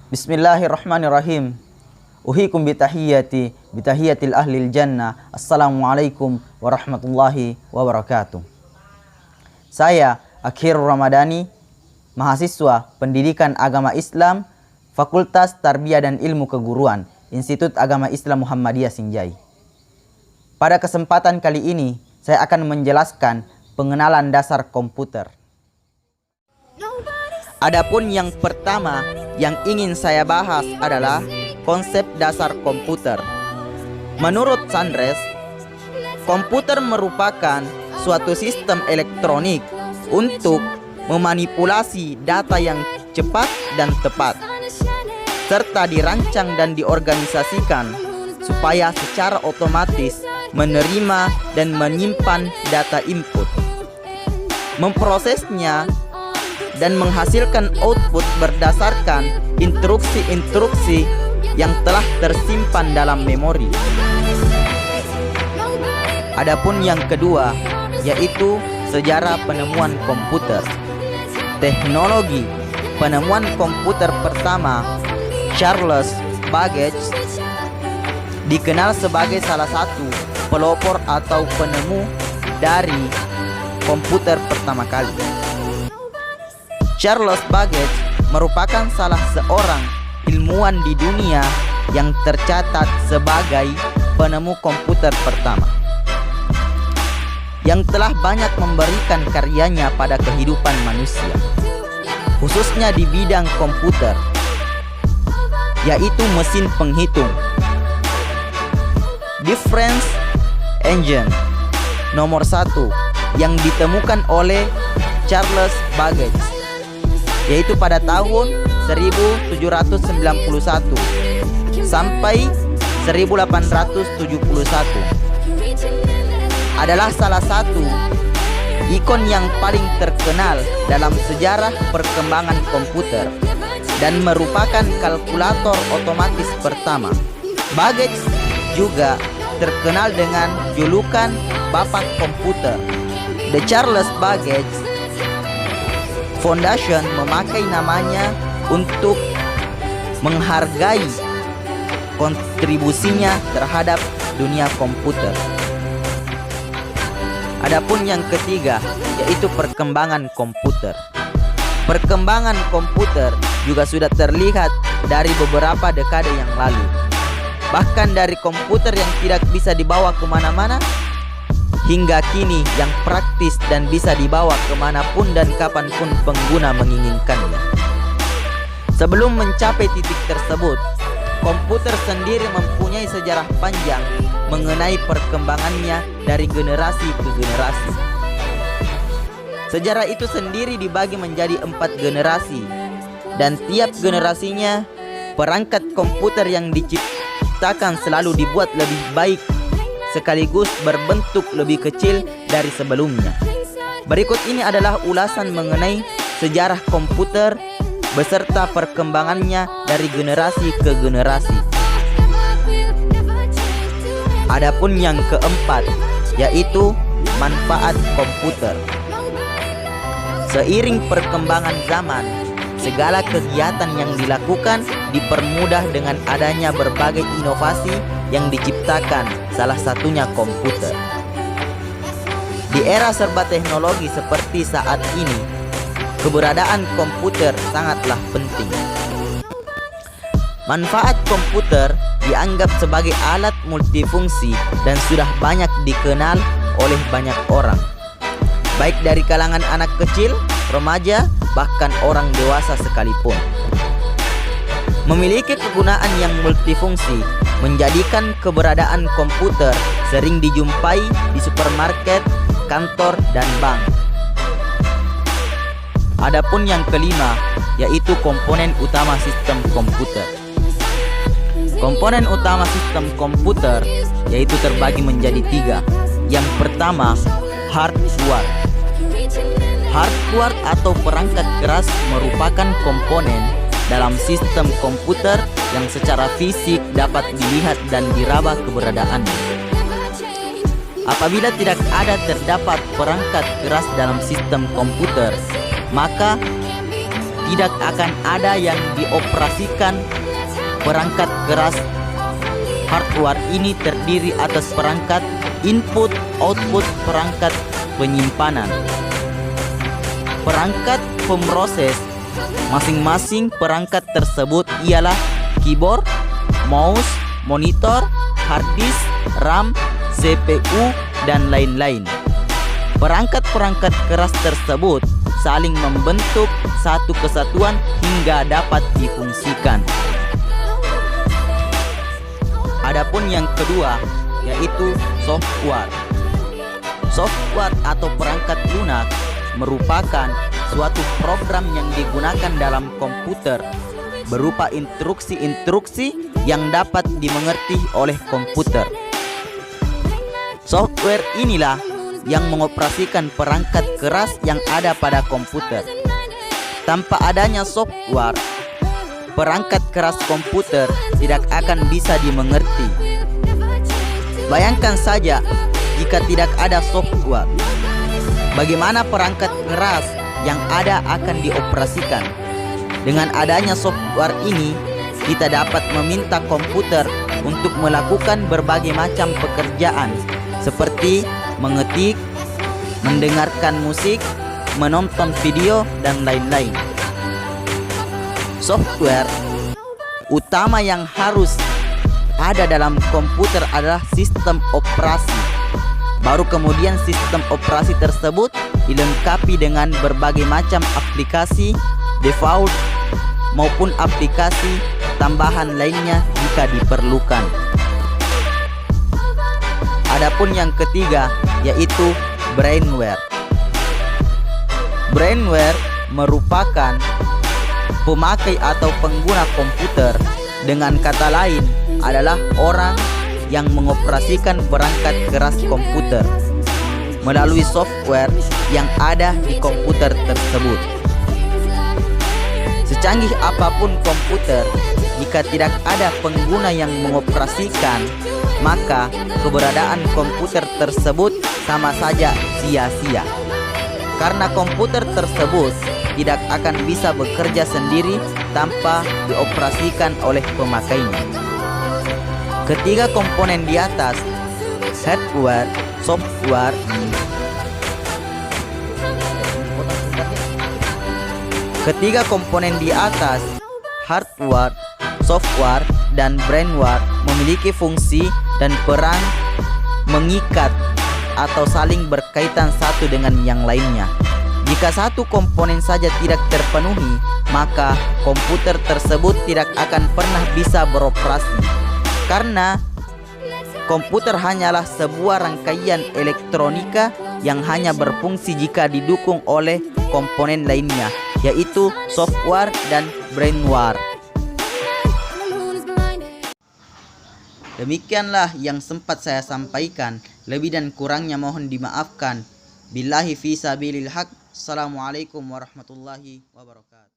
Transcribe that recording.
Bismillahirrahmanirrahim. Uhikum bitahiyatil ahlil jannah. Assalamualaikum warahmatullahi wabarakatuh. Saya Akhirul Ramadhani, mahasiswa Pendidikan Agama Islam, Fakultas Tarbiyah dan Ilmu Keguruan, Institut Agama Islam Muhammadiyah Sinjai. Pada kesempatan kali ini, saya akan menjelaskan pengenalan dasar komputer. Adapun yang pertama yang ingin saya bahas adalah konsep dasar komputer. Menurut Sandres, komputer merupakan suatu sistem elektronik untuk memanipulasi data yang cepat dan tepat, serta dirancang dan diorganisasikan supaya secara otomatis menerima dan menyimpan data input, memprosesnya, dan menghasilkan output berdasarkan instruksi-instruksi yang telah tersimpan dalam memori. Adapun yang kedua, yaitu sejarah penemuan komputer. Teknologi penemuan komputer pertama, Charles Babbage, dikenal sebagai salah satu pelopor atau penemu dari komputer pertama kali. Charles Babbage merupakan salah seorang ilmuwan di dunia yang tercatat sebagai penemu komputer pertama, yang telah banyak memberikan karyanya pada kehidupan manusia, khususnya di bidang komputer, yaitu mesin penghitung. Difference engine nomor 1 yang ditemukan oleh Charles Babbage, yaitu pada tahun 1791 sampai 1871, adalah salah satu ikon yang paling terkenal dalam sejarah perkembangan komputer dan merupakan kalkulator otomatis pertama. Babbage juga terkenal dengan julukan Bapak Komputer. The Charles Babbage Foundation memakai namanya untuk menghargai kontribusinya terhadap dunia komputer. Adapun yang ketiga, yaitu perkembangan komputer. Perkembangan komputer juga sudah terlihat dari beberapa dekade yang lalu. Bahkan dari komputer yang tidak bisa dibawa kemana-mana, hingga kini yang praktis dan bisa dibawa kemanapun dan kapanpun pengguna menginginkannya. Sebelum mencapai titik tersebut, komputer sendiri mempunyai sejarah panjang mengenai perkembangannya dari generasi ke generasi. Sejarah itu sendiri dibagi menjadi 4 generasi, dan tiap generasinya perangkat komputer yang diciptakan selalu dibuat lebih baik sekaligus berbentuk lebih kecil dari sebelumnya. Berikut ini adalah ulasan mengenai sejarah komputer beserta perkembangannya dari generasi ke generasi. Adapun yang keempat, yaitu manfaat komputer. Seiring perkembangan zaman, segala kegiatan yang dilakukan dipermudah dengan adanya berbagai inovasi yang diciptakan, salah satunya komputer. Di era serba teknologi seperti saat ini, keberadaan komputer sangatlah penting. Manfaat komputer dianggap sebagai alat multifungsi dan sudah banyak dikenal oleh banyak orang, baik dari kalangan anak kecil, remaja, bahkan orang dewasa sekalipun. Memiliki kegunaan yang multifungsi menjadikan keberadaan komputer sering dijumpai di supermarket, kantor, dan bank. Adapun yang kelima, yaitu komponen utama sistem komputer. Komponen utama sistem komputer yaitu terbagi menjadi 3. Yang pertama, hardware. Hardware atau perangkat keras merupakan komponen dalam sistem komputer yang secara fisik dapat dilihat dan diraba keberadaannya. Apabila tidak ada terdapat perangkat keras dalam sistem komputer, maka tidak akan ada yang dioperasikan. Perangkat keras hardware ini terdiri atas perangkat input, output, perangkat penyimpanan, perangkat pemroses. Masing-masing perangkat tersebut ialah keyboard, mouse, monitor, hard disk, RAM, CPU, dan lain-lain. Perangkat-perangkat keras tersebut saling membentuk satu kesatuan hingga dapat difungsikan. Adapun yang kedua yaitu software. Software atau perangkat lunak merupakan suatu program yang digunakan dalam komputer berupa instruksi-instruksi yang dapat dimengerti oleh komputer. Software inilah yang mengoperasikan perangkat keras yang ada pada komputer. Tanpa adanya software, perangkat keras komputer tidak akan bisa dimengerti. Bayangkan saja jika tidak ada software, bagaimana perangkat keras yang ada akan dioperasikan. Dengan adanya software ini, kita dapat meminta komputer untuk melakukan berbagai macam pekerjaan seperti mengetik, mendengarkan musik, menonton video, dan lain-lain. Software utama yang harus ada dalam komputer adalah sistem operasi. Baru kemudian sistem operasi tersebut dilengkapi dengan berbagai macam aplikasi default maupun aplikasi tambahan lainnya jika diperlukan. Adapun yang ketiga yaitu brainware. Brainware merupakan pemakai atau pengguna komputer, dengan kata lain adalah orang yang mengoperasikan perangkat keras komputer melalui software yang ada di komputer tersebut. Secanggih apapun komputer, jika tidak ada pengguna yang mengoperasikan, maka keberadaan komputer tersebut sama saja sia-sia. Karena komputer tersebut tidak akan bisa bekerja sendiri tanpa dioperasikan oleh pemakainya. Ketiga komponen di atas, hardware, software, ketiga komponen di atas, hardware, software, dan brainware memiliki fungsi dan peran mengikat atau saling berkaitan satu dengan yang lainnya. Jika satu komponen saja tidak terpenuhi, maka komputer tersebut tidak akan pernah bisa beroperasi. Karena komputer hanyalah sebuah rangkaian elektronika yang hanya berfungsi jika didukung oleh komponen lainnya, yaitu software dan brainware. Demikianlah yang sempat saya sampaikan. Lebih dan kurangnya mohon dimaafkan. Billahi fi sabilil haq. Assalamualaikum warahmatullahi wabarakatuh.